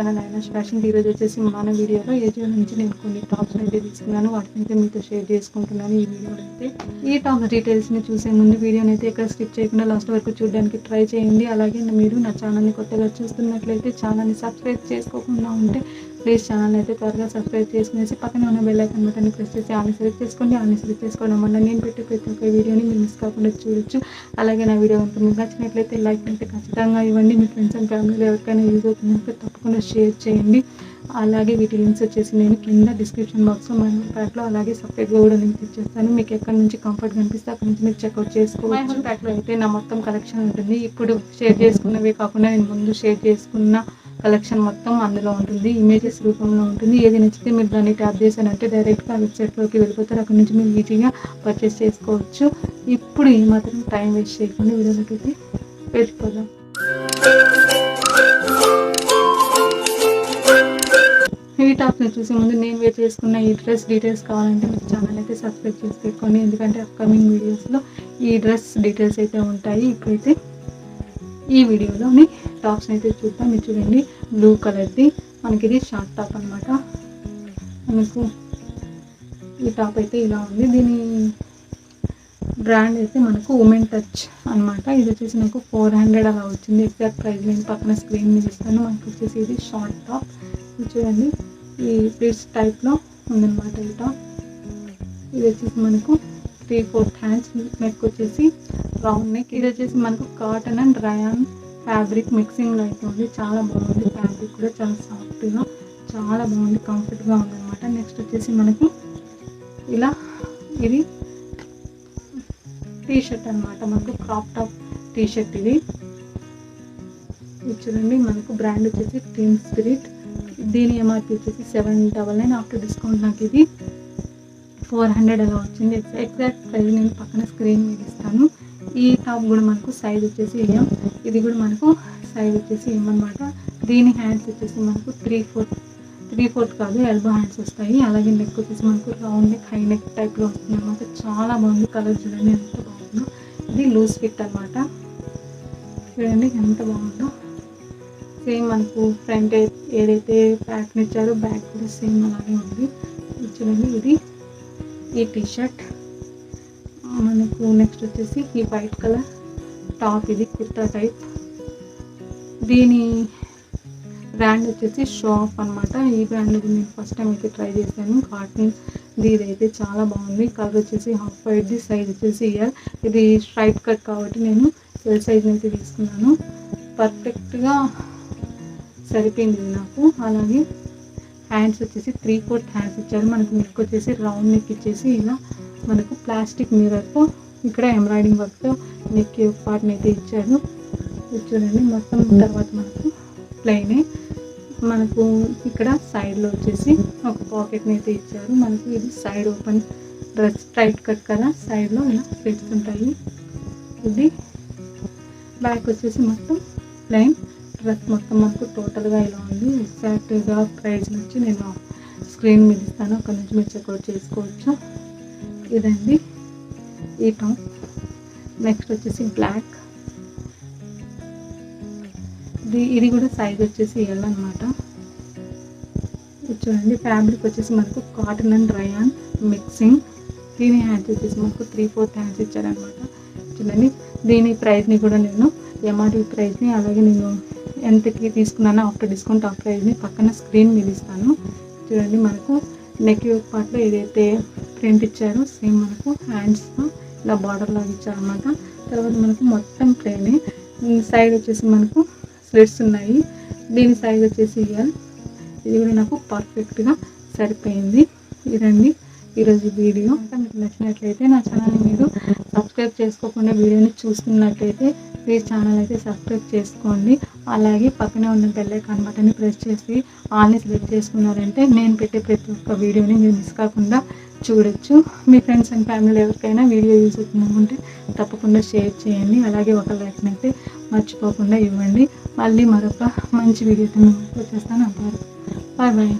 Channel అయినాష్ fashion. ఈరోజు వచ్చేసి మన వీడియోలో ఏజియో నుంచి నేను కొన్ని టాప్స్ అయితే తీసుకున్నాను, వాటిని అయితే మీతో షేర్ చేసుకుంటున్నాను. ఈ వీడియోలో అయితే ఈ టాప్స్ డీటెయిల్స్ని చూసే ముందు వీడియోని అయితే ఎక్కడ స్కిప్ చేయకుండా లాస్ట్ వరకు చూడడానికి ట్రై చేయండి. అలాగే మీరు నా ఛానల్ని కొత్తగా చూస్తున్నట్లయితే ఛానల్ని సబ్స్క్రైబ్ చేసుకోకుండా ఉంటే ప్లీజ్ ఛానల్ అయితే త్వరగా సబ్స్క్రైబ్ చేసుకునేసి పక్కన ఉన్న బెల్ ఐకాన్ బటన్ని ప్రెస్ చేసి ఆన్ని సెలెక్ట్ చేసుకోండి. ఆన్ని సెలెక్ట్ చేసుకోవడం వల్ల నేను పెట్టే ప్రతి ఒక్క వీడియోని మీరు మిస్ కాకుండా చూడొచ్చు. అలాగే నా వీడియో కనుక మీకు నచ్చినట్లయితే లైక్ అయితే ఖచ్చితంగా ఇవ్వండి. మీ ఫ్రెండ్స్ అండ్ ఫ్యామిలీలో ఎవరికైనా యూజ్ అవుతుందంటే తప్పకుండా షేర్ చేయండి. అలాగే వీటి లింక్స్ వచ్చేసి నేను కింద డిస్క్రిప్షన్ బాక్స్లో మై ప్యాక్లో అలాగే సపరేట్గా కూడా లింక్ ఇచ్చేస్తాను. మీకు ఎక్కడి నుంచి కంఫర్ట్ కనిపిస్తే అక్కడి నుంచి మీరు చెక్అవుట్ చేసుకోవచ్చు. మై ప్యాక్లో అయితే నా మొత్తం కలెక్షన్ ఉంటుంది. ఇప్పుడు షేర్ చేసుకున్నవే కాకుండా నేను ముందు షేర్ చేసుకున్న కలెక్షన్ మొత్తం అందులో ఉంటుంది, ఇమేజెస్ రూపంలో ఉంటుంది. ఏది నచ్చితే మీరు దాన్ని ట్యాప్ చేశానంటే డైరెక్ట్గా వెబ్సైట్లోకి వెళ్ళిపోతారు. అక్కడ నుంచి మీరు ఈజీగా పర్చేస్ చేసుకోవచ్చు. ఇప్పుడు ఈ మాత్రం టైం వేస్ట్ చేయకుండా వీడియోలోకి అయితే వెళ్ళిపోదాం. ఈ టాప్ని చూసే ముందు నేను వేర్ చేసుకున్న ఈ డ్రెస్ డీటెయిల్స్ కావాలంటే మీరు ఛానల్ అయితే సబ్స్క్రైబ్ చేసి పెట్టుకోండి, ఎందుకంటే అప్కమింగ్ వీడియోస్లో ఈ డ్రెస్ డీటెయిల్స్ అయితే ఉంటాయి. ఇప్పుడైతే ఈ వీడియోలోని టాప్స్ అయితే చూద్దాం. మీరు చూడండి, బ్లూ కలర్ది మనకి ఇది షార్ట్ టాప్ అనమాట. మనకు ఈ టాప్ అయితే ఇలా ఉంది. దీని బ్రాండ్ అయితే మనకు ఉమెన్ టచ్ అనమాట. ఇది వచ్చేసి నాకు 400 అలా వచ్చింది. ఎగ్జాక్ట్ ప్రైస్ నేను పక్కన స్క్రీన్ మీద ఇస్తాను. మనకు వచ్చేసి ఇది షార్ట్ టాప్. ఇది చూడండి, ఈ ప్లీట్స్ టైప్లో ఉందన్నమాట ఈ టాప్. ఇది వచ్చేసి మనకు 3/4 హ్యాండ్స్, నెక్ వచ్చేసి రౌండ్ నెక్. ఇది వచ్చేసి మనకు కాటన్ అండ్ రయాన్ ఫ్యాబ్రిక్ మిక్సింగ్లో అయితే ఉంది. చాలా బాగుంది, ఫ్యాబ్రిక్ కూడా చాలా సాఫ్ట్గా చాలా బాగుంది, కంఫర్ట్గా ఉందన్నమాట. నెక్స్ట్ వచ్చేసి మనకు ఇలా ఇది టీ షర్ట్ అనమాట, మనకు క్రాప్ టాప్ టీ షర్ట్. ఇది చూడండి, మనకు బ్రాండ్ వచ్చేసి టీమ్ స్పిరిట్. దీని ఎంఆర్పి వచ్చేసి 799. ఆఫ్టర్ డిస్కౌంట్ నాకు ఇది 400 అలా వచ్చింది. ఎగ్జాక్ట్ ప్రైస్ నేను పక్కన స్క్రీన్ మీద ఇస్తాను. ఈ టాప్ కూడా మనకు సైజ్ వచ్చేసి ఎం. ఇది కూడా మనకు సైజ్ వచ్చేసి ఎం అనమాట. దీని హ్యాండ్స్ వచ్చేసి మనకు 3/4 కాదు, ఎల్బో హ్యాండ్స్ వస్తాయి. అలాగే నెక్ వచ్చేసి మనకు రౌండ్ నెక్, హై నెక్ టైప్లో వస్తుంది అనమాట. చాలా బాగుంది, కలర్ చూడండి ఎంత బాగుందో. ఇది లూజ్ ఫిట్ అనమాట. చూడండి ఎంత బాగుందో. సేమ్ మనకు ఫ్రంట్ ఏదైతే ప్యాక్ని ఇచ్చారో బ్యాక్ కూడా సేమ్ అలాగే ఉంది. చూడండి, ఇది ఈ టీ షర్ట్ మనకు. నెక్స్ట్ వచ్చేసి ఈ వైట్ కలర్ టాప్, ఇది కుర్తా టైప్. దీని బ్రాండ్ వచ్చేసి షో ఆఫ్ అనమాట. ఈ బ్రాండ్ నేను ఫస్ట్ టైం అయితే ట్రై చేశాను. కాటన్ ఇదైతే చాలా బాగుంది. కలర్ వచ్చేసి హాఫ్ వైట్ది, సైజ్ వచ్చేసి ఎల్. ఇది స్ట్రైట్ కట్ కాబట్టి నేను ఎల్ సైజ్ అయితే తీసుకున్నాను. పర్ఫెక్ట్గా సరిపోయింది ఇది నాకు. అలాగే హ్యాండ్స్ వచ్చేసి 3/4 హ్యాండ్స్ ఇచ్చారు. మనకు నెక్ వచ్చేసి రౌండ్ నెక్ ఇచ్చేసి ఇలా మనకు ప్లాస్టిక్ మిర్రర్తో ఇక్కడ ఎంబ్రాయిడింగ్ వర్క్తో నెక్ యొక్క పార్ట్ని అయితే ఇచ్చారు. చూడండి మొత్తం. తర్వాత మనకు ప్లెయినే, మనకు ఇక్కడ సైడ్లో వచ్చేసి ఒక పాకెట్ని అయితే ఇచ్చారు. మనకు ఇది side open dress, straight cut కదా, సైడ్లో ఇలా స్లిట్స్ ఉంటాయి. ఇది బ్యాక్ వచ్చేసి మొత్తం ప్లెయిన్ డ్రెస్. మొత్తం మనకు టోటల్గా ఇలా ఉంది. ఎగ్జాక్ట్గా ప్రైస్ నుంచి నేను స్క్రీన్ మీద ఇస్తాను, అక్కడ నుంచి మీరు చెక్అవుట్ చేసుకోవచ్చు. ఇదండి ఈ టాప్. నెక్స్ట్ వచ్చేసి బ్లాక్. ఇది కూడా సైజ్ వచ్చేసి ఎల్ అనమాట. చూడండి, ఫ్యాబ్రిక్ వచ్చేసి మనకు కాటన్ అండ్ రయాన్ మిక్సింగ్. దీని హ్యాండ్స్ వచ్చేసి మనకు 3/4 హ్యాండ్స్ ఇచ్చారనమాట. చూడండి, దీని ప్రైస్ని కూడా నేను ఎంఆర్పి ప్రైస్ని అలాగే నేను ఎంతకి తీసుకున్నానో ఆఫ్టర్ డిస్కౌంట్ ఆ ప్రైస్ని పక్కన స్క్రీన్ మీద ఇస్తాను. చూడండి, మనకు నెక్ యొక్క పార్ట్లో ఏదైతే ప్రింట్ ఇచ్చారో సేమ్ మనకు హ్యాండ్స్తో ఇలా బార్డర్ లాగా ఇచ్చారనమాట. తర్వాత మనకు మొత్తం ప్లేనే. సైడ్ వచ్చేసి మనకు స్లిట్స్ ఉన్నాయి. దీని సైజ్ వచ్చేసి ఎల్. ఇది కూడా నాకు పర్ఫెక్ట్గా సరిపోయింది. ఇదండి ఈరోజు వీడియో. మీకు నచ్చినట్లయితే నా ఛానల్ని మీరు సబ్స్క్రైబ్ చేసుకోకుండా వీడియోని చూస్తున్నట్లయితే ప్లీజ్ ఛానల్ అయితే సబ్స్క్రైబ్ చేసుకోండి. అలాగే పక్కనే ఉన్న బెల్ ఐకాన్ బటన్ని ప్రెస్ చేసి ఆల్ని సెలెక్ట్ చేసుకున్నారంటే నేను పెట్టే ప్రతి ఒక్క వీడియోని మీరు మిస్ కాకుండా చూడొచ్చు. మీ ఫ్రెండ్స్ అండ్ ఫ్యామిలీ ఎవరికైనా వీడియో యూజ్ అవుతుందనుకుంటే తప్పకుండా షేర్ చేయండి. అలాగే ఒక లైక్ని అయితే మర్చిపోకుండా ఇవ్వండి. మళ్ళీ మరొక మంచి వీడియోతో మేము వచ్చేస్తాను. అంటారు. Bye bye.